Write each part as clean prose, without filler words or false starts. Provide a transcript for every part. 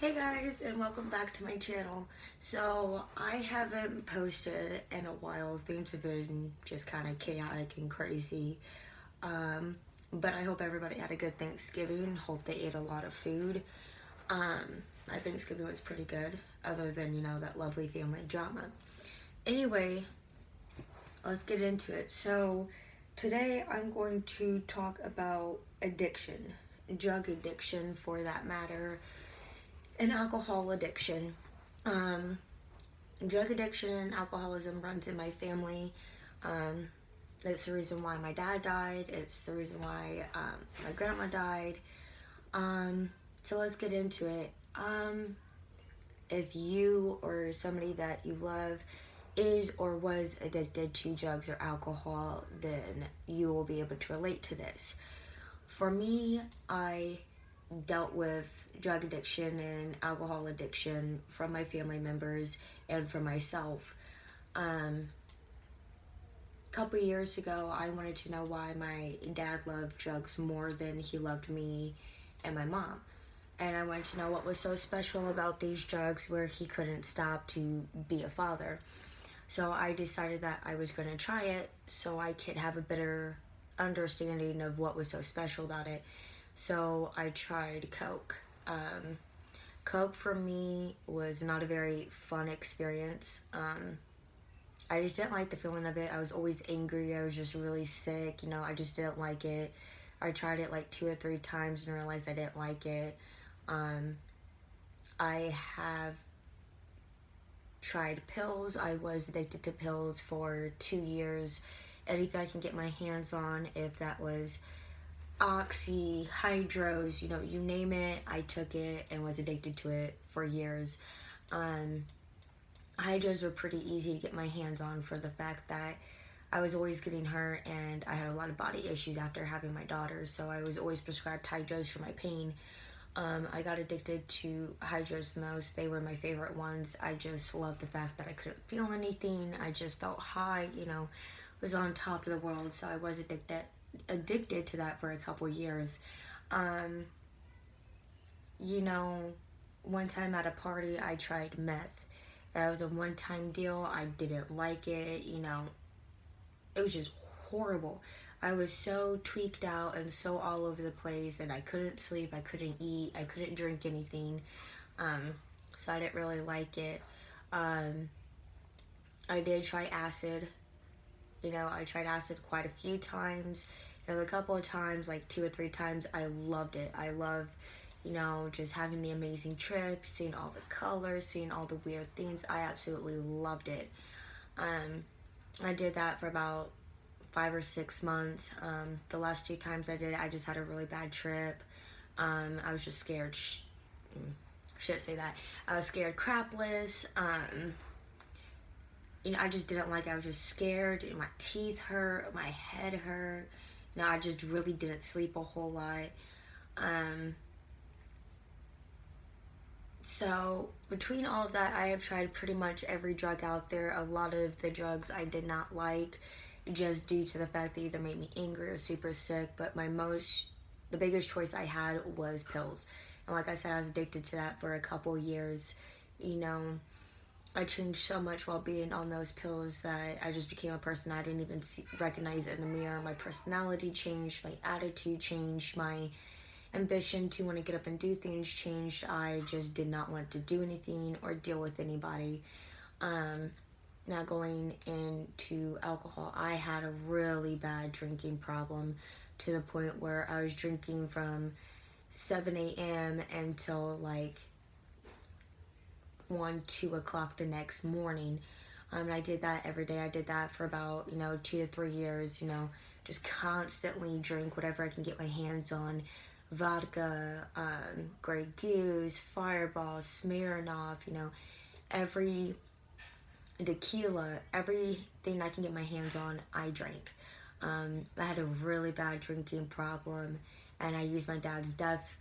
Hey guys, and welcome back to my channel. So I haven't posted in a while. Things have been just kind of chaotic and crazy. But I hope everybody had a good Thanksgiving. Hope they ate a lot of food. My Thanksgiving was pretty good, other than, that lovely family drama. Anyway, let's get into it. So today I'm going to talk about addiction, drug addiction for that matter, and alcohol addiction. Um, Drug addiction and alcoholism runs in my family. Um, it's the reason why my dad died. It's the reason why my grandma died. So let's get into it. If you or somebody that you love is or was addicted to drugs or alcohol, then you will be able to relate to this. For me, I dealt with drug addiction and alcohol addiction from my family members and from myself. A couple years ago, I wanted to know why my dad loved drugs more than he loved me and my mom. And I wanted to know what was so special about these drugs where he couldn't stop to be a father. So I decided that I was going to try it so I could have a better understanding of what was so special about it. So I tried Coke. Coke for me was not a very fun experience. I just didn't like the feeling of it. I was always angry. I was just really sick. I just didn't like it. I tried it like 2 or 3 times and realized I didn't like it. I have tried pills. I was addicted to pills for 2 years. Anything I can get my hands on, if that was Oxy, Hydros, you name it, I took it and was addicted to it for years. Hydros were pretty easy to get my hands on for the fact that I was always getting hurt and I had a lot of body issues after having my daughter, so I was always prescribed Hydros for my pain. I got addicted to Hydros the most. They were my favorite ones. I just loved the fact that I couldn't feel anything. I just felt high, was on top of the world, so I was addicted to that for a couple years. One time at a party I tried meth. That was a one-time deal. I didn't like it. It was just horrible. I was so tweaked out and so all over the place, and I couldn't sleep, I couldn't eat, I couldn't drink anything. So I didn't really like it. I did try acid. I tried acid quite a few times. A couple of times, like 2 or 3 times, I loved it. I love, just having the amazing trip, seeing all the colors, seeing all the weird things. I absolutely loved it. I did that for about 5 or 6 months. The last 2 times I did it, I just had a really bad trip. I was just scared. Shouldn't say that. I was scared crapless. I just didn't like it. I was just scared. My teeth hurt. My head hurt. I just really didn't sleep a whole lot. So between all of that, I have tried pretty much every drug out there. A lot of the drugs I did not like, just due to the fact they either made me angry or super sick. But the biggest choice I had was pills. And like I said, I was addicted to that for a couple years. I changed so much while being on those pills that I just became a person I didn't even recognize in the mirror. My personality changed, my attitude changed, my ambition to want to get up and do things changed. I just did not want to do anything or deal with anybody. Now going into alcohol, I had a really bad drinking problem to the point where I was drinking from 7 a.m. until like 1, 2 o'clock the next morning. And I did that every day. I did that for about, 2 to 3 years, just constantly drink whatever I can get my hands on. Vodka, Grey Goose, Fireball, Smirnoff, every tequila, everything I can get my hands on, I drank. I had a really bad drinking problem, and I used my dad's death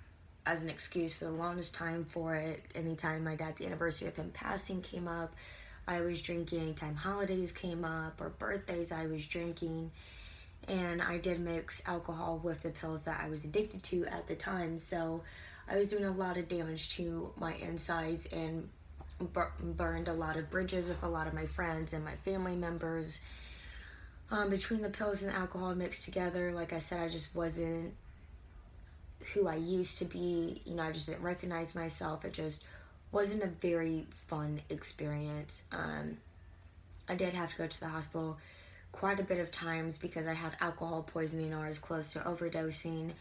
as an excuse for the longest time for it. Anytime my dad's anniversary of him passing came up, I was drinking. Anytime holidays came up or birthdays, I was drinking. And I did mix alcohol with the pills that I was addicted to at the time. So I was doing a lot of damage to my insides and burned a lot of bridges with a lot of my friends and my family members. Between the pills and alcohol mixed together, like I said, I just wasn't who I used to be. You know, I just didn't recognize myself. It just wasn't a very fun experience. I did have to go to the hospital quite a bit of times because I had alcohol poisoning or was close to overdosing.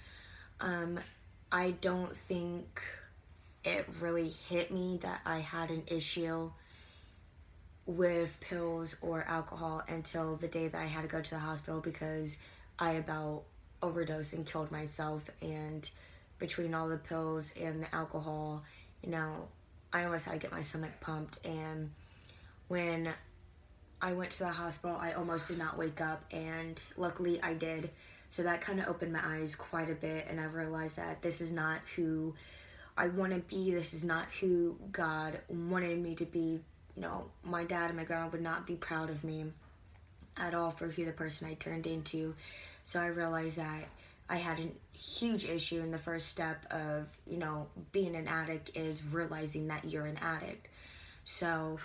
I don't think it really hit me that I had an issue with pills or alcohol until the day that I had to go to the hospital because I about overdosed and killed myself. And between all the pills and the alcohol, you know, I almost had to get my stomach pumped. And when I went to the hospital, I almost did not wake up, and luckily I did. So that kind of opened my eyes quite a bit, and I realized that this is not who I want to be. This is not who God wanted me to be. You know, my dad and my grandma would not be proud of me at all for who the person I turned into. So I realized that I had a huge issue, and the first step of, you know, being an addict is realizing that you're an addict. So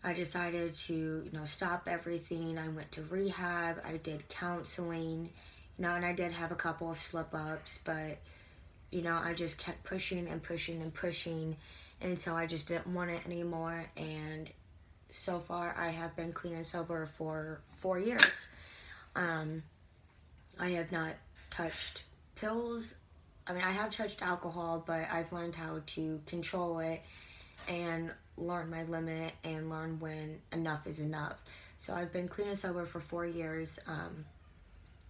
I decided to, you know, stop everything. I went to rehab. I did counseling, you know, and I did have a couple of slip-ups, but, you know, I just kept pushing and pushing and pushing until I just didn't want it anymore. And so far, I have been clean and sober for 4 years. I have not touched pills. I mean, I have touched alcohol, but I've learned how to control it and learn my limit and learn when enough is enough. So I've been clean and sober for 4 years.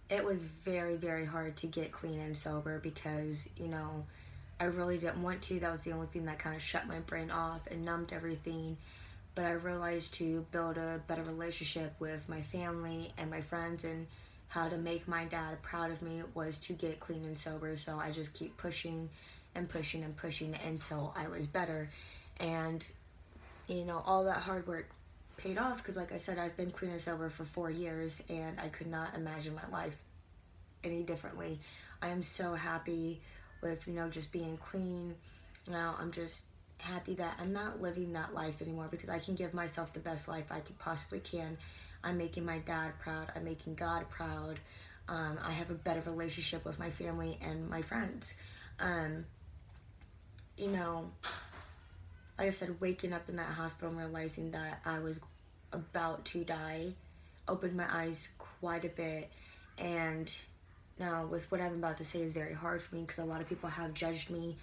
It was very, very hard to get clean and sober because, you know, I really didn't want to. That was the only thing that kind of shut my brain off and numbed everything. But I realized to build a better relationship with my family and my friends and how to make my dad proud of me was to get clean and sober. So I just keep pushing and pushing and pushing until I was better. And, you know, all that hard work paid off because, like I said, I've been clean and sober for 4 years, and I could not imagine my life any differently. I am so happy with, you know, just being clean. Now I'm just happy that I'm not living that life anymore because I can give myself the best life I could possibly can. I'm making my dad proud. I'm making God proud. I have a better relationship with my family and my friends. You know, like I said, waking up in that hospital and realizing that I was about to die opened my eyes quite a bit. And now with what I'm about to say is very hard for me because a lot of people have judged me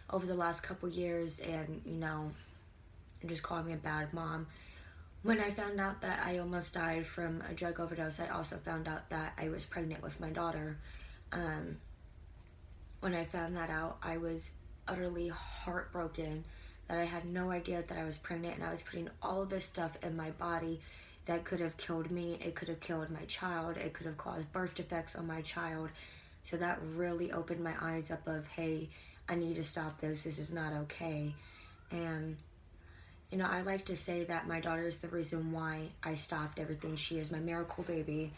over the last couple years and, you know, just calling me a bad mom. When I found out that I almost died from a drug overdose, I also found out that I was pregnant with my daughter. When I found that out, I was utterly heartbroken that I had no idea that I was pregnant, and I was putting all of this stuff in my body that could have killed me. It could have killed my child. It could have caused birth defects on my child. So that really opened my eyes up of, hey, I need to stop this. This is not okay. And, you know, I like to say that my daughter is the reason why I stopped everything. She is my miracle baby.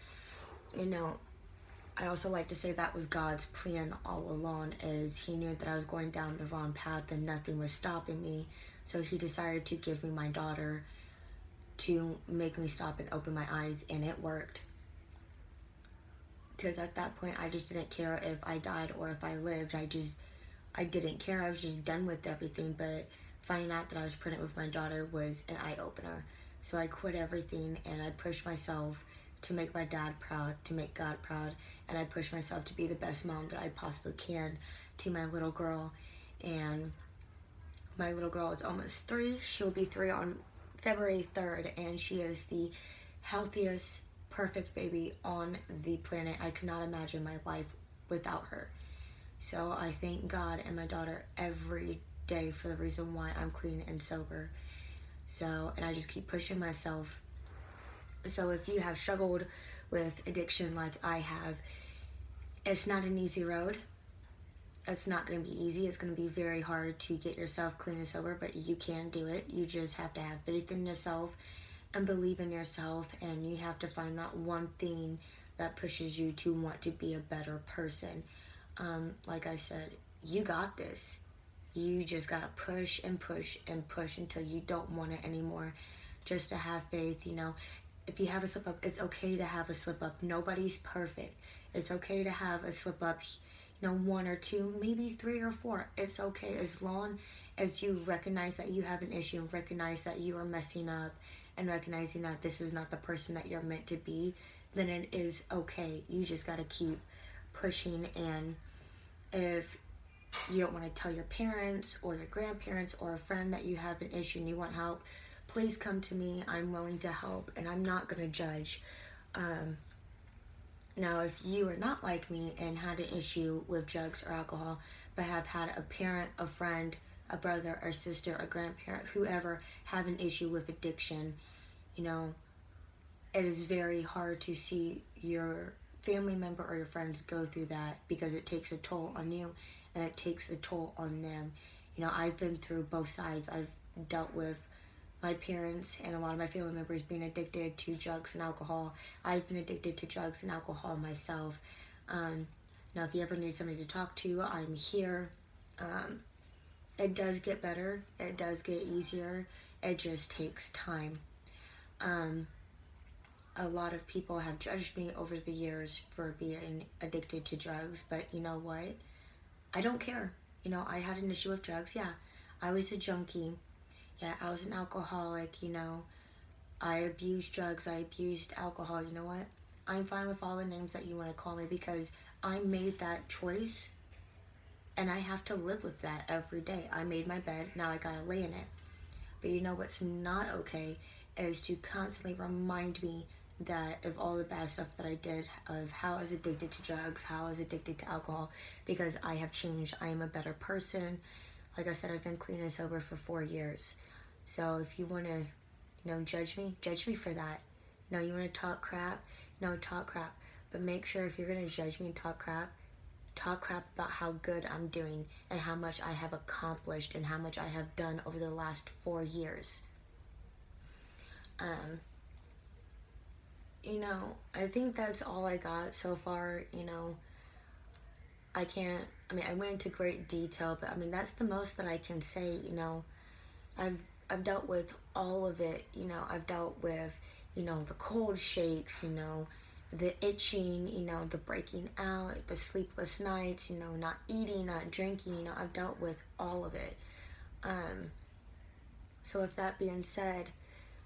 You know, I also like to say that was God's plan all along, as he knew that I was going down the wrong path and nothing was stopping me. So he decided to give me my daughter to make me stop and open my eyes, and it worked. Because at that point, I just didn't care if I died or if I lived. I didn't care. I was just done with everything. But finding out that I was pregnant with my daughter was an eye-opener. So I quit everything, and I pushed myself to make my dad proud, to make God proud, and I pushed myself to be the best mom that I possibly can to my little girl. And my little girl is almost 3. She'll be 3 on February 3rd, and she is the healthiest, perfect baby on the planet. I could not imagine my life without her. So I thank God and my daughter every day for the reason why I'm clean and sober. So, and I just keep pushing myself. So if you have struggled with addiction like I have, it's not an easy road. It's not going to be easy. It's going to be very hard to get yourself clean and sober, but you can do it. You just have to have faith in yourself and believe in yourself, and you have to find that one thing that pushes you to want to be a better person. Like I said, you got this. You just gotta push and push and push until you don't want it anymore. Just to have faith, you know. If you have a slip up, it's okay to have a slip up. Nobody's perfect. It's okay to have a slip up, you know, 1 or 2, maybe 3 or 4. It's okay as long as you recognize that you have an issue and recognize that you are messing up and recognizing that this is not the person that you're meant to be, then it is okay. You just got to keep pushing. And if you don't want to tell your parents or your grandparents or a friend that you have an issue and you want help, please come to me. I'm willing to help, and I'm not going to judge. Now, if you are not like me and had an issue with drugs or alcohol, but have had a parent, a friend, a brother, or sister, a grandparent, whoever have an issue with addiction, you know, it is very hard to see your family member or your friends go through that, because it takes a toll on you and it takes a toll on them. You know, I've been through both sides. I've dealt with my parents and a lot of my family members being addicted to drugs and alcohol. I've been addicted to drugs and alcohol myself. Now, if you ever need somebody to talk to, I'm here. It does get better. It does get easier. It just takes time. A lot of people have judged me over the years for being addicted to drugs, but you know what? I don't care. You know, I had an issue with drugs. Yeah, I was a junkie. Yeah, I was an alcoholic, you know. I abused drugs. I abused alcohol. You know what? I'm fine with all the names that you want to call me, because I made that choice and I have to live with that every day. I made my bed. Now I gotta lay in it. But you know what's not okay is to constantly remind me that of all the bad stuff that I did, of how I was addicted to drugs, how I was addicted to alcohol, because I have changed. I am a better person. Like I said, I've been clean and sober for 4 years. So if you want to, you know, judge me for that. No, you want to talk crap? No, talk crap. But make sure, if you're going to judge me and talk crap about how good I'm doing and how much I have accomplished and how much I have done over the last 4 years. You know, I think that's all I got so far. You know, I went into great detail, but I mean, that's the most that I can say. You know, I've dealt with all of it. You know, I've dealt with, you know, the cold shakes, you know, the itching, you know, the breaking out, the sleepless nights, you know, not eating, not drinking, you know, I've dealt with all of it. So with that being said,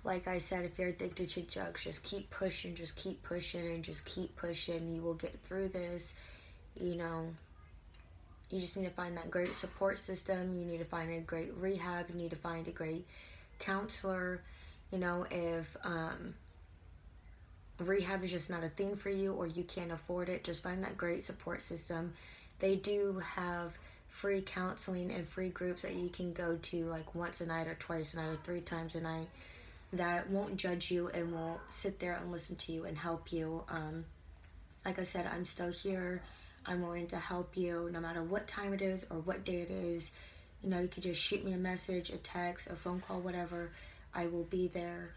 like I said, if you're addicted to drugs, just keep pushing, and just keep pushing. You will get through this. You know, you just need to find that great support system. You need to find a great rehab. You need to find a great counselor. You know, if rehab is just not a thing for you, or you can't afford it, just find that great support system. They do have free counseling and free groups that you can go to, like once a night or twice a night or 3 times a night, that won't judge you and will sit there and listen to you and help you. Like I said, I'm still here. I'm willing to help you no matter what time it is or what day it is. You know, you could just shoot me a message, a text, a phone call, whatever. I will be there.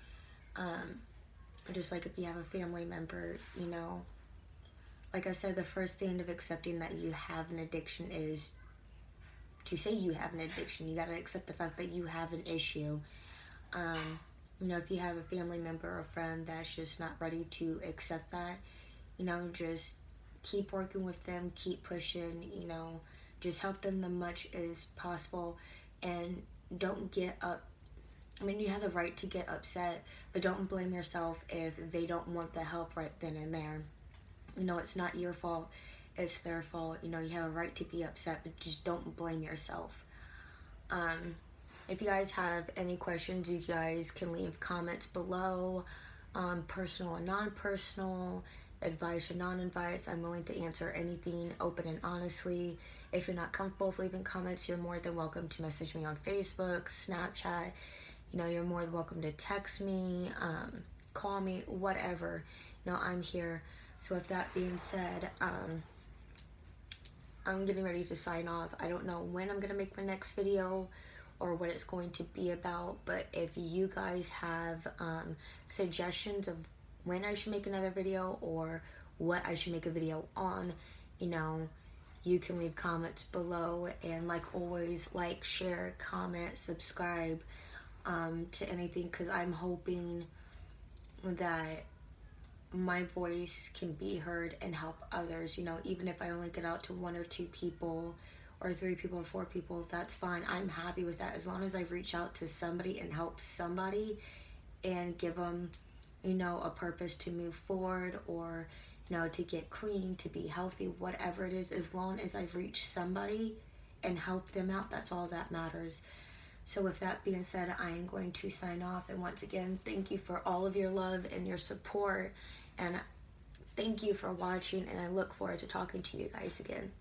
Just like if you have a family member, you know. Like I said, the first thing of accepting that you have an addiction is to say you have an addiction. You got to accept the fact that you have an issue. You know, if you have a family member or a friend that's just not ready to accept that, you know, just keep working with them, keep pushing, you know, just help them the much as possible, and don't get up. I mean, you have the right to get upset, but don't blame yourself if they don't want the help right then and there. You know, it's not your fault, it's their fault. You know, you have a right to be upset, but just don't blame yourself. If you guys have any questions, you guys can leave comments below, personal and non-personal, advice or non-advice. I'm willing to answer anything open and honestly. If you're not comfortable with leaving comments, you're more than welcome to message me on Facebook, Snapchat. You know, you're more than welcome to text me, call me, whatever. You know, I'm here. So with that being said, I'm getting ready to sign off. I don't know when I'm going to make my next video or what it's going to be about, but if you guys have suggestions of when I should make another video or what I should make a video on, you know, you can leave comments below. And like always, like, share, comment, subscribe to anything, because I'm hoping that my voice can be heard and help others. Even if I only get out to 1 or 2 people or 3 people or 4 people, that's fine. I'm happy with that, as long as I've reached out to somebody and helped somebody and give them a purpose to move forward, or to get clean, to be healthy, whatever it is. As long as I've reached somebody and helped them out, that's all that matters. So with that being said, I am going to sign off. And once again, thank you for all of your love and your support. And thank you for watching. And I look forward to talking to you guys again.